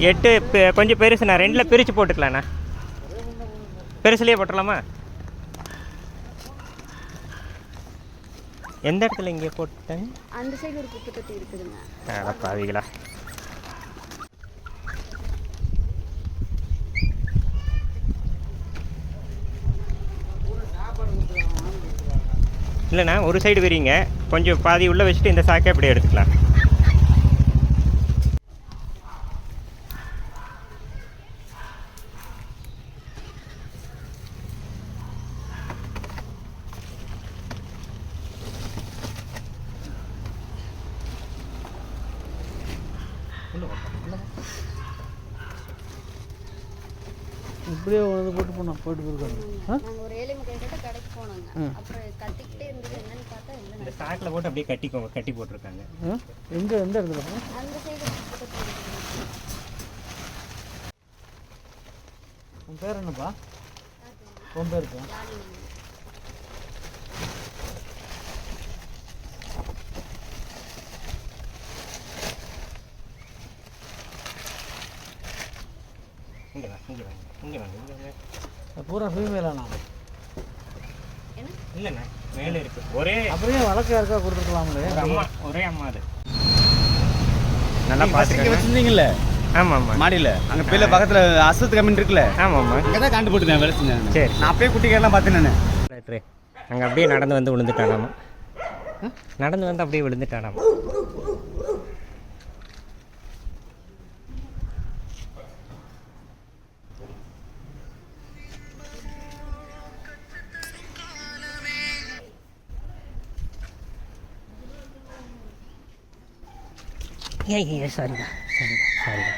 8 கொஞ்சம் பெருசுண்ணா, 2ல் பிரித்து போட்டுக்கலாண்ணா. பெருசுலேயே போட்டுடலாமா? எந்த இடத்துல இங்கே போட்டுட்டாங்க? அந்த சைடு ஒரு குப்பை தொட்டி இருக்குதுங்க. அட பாவிகளா. இல்லைண்ணா, ஒரு சைடு விரிங்க, கொஞ்சம் பாதி உள்ளே வச்சுட்டு இந்த சாக்கை அப்படியே எடுத்துக்கலாம். இப்படியே வந்து போட்டு போனோம், போயிட்டு போயிருக்காங்க. நாங்கள் ஒரு 7:30 கடைக்கு போனோங்க. அப்புறம் கட்டிக்கிட்டே இருந்தது, என்னன்னு பார்த்தா இல்லை. இந்த சாக்கில் போட்டு அப்படியே கட்டிக்கோங்க, கட்டி போட்டிருக்காங்க. எந்த இடத்துல? அந்த சைடு உன் பேர் என்னப்பா? உன் பேர் இருக்கா? இங்கே வாங்க, இங்கே வாங்க, இங்கே வாங்க, இங்கே வாங்க. பூரா ஃபீமேலாண்ணா? இல்லைண்ணா, மேலே இருக்குது. ஒரே அப்படியே வழக்கு யாருக்கா கொடுத்துருக்கலாம்ல? அம்மா, ஒரே அம்மா அது. நல்லா பார்த்துக்க வச்சுருந்தீங்கல்ல? ஆமாம் ஆமாம், மாடியில் அங்கே பிள்ளை பக்கத்தில் அசத்து கம்மின்னு இருக்குல்ல? ஆமாம் ஆமாம், அங்கே தான் காண்டு போட்டுருந்தேன், வேலை செஞ்சேன். சரி, நான் அப்படியே குட்டிக்காரெல்லாம் பார்த்தேன். நான் அங்கே அப்படியே நடந்து வந்து விழுந்துட்டானாமா. நடந்து வந்து அப்படியே விழுந்துட்டானாமா. ஏய் சாரிடா, சாரிடா, சாரிடா.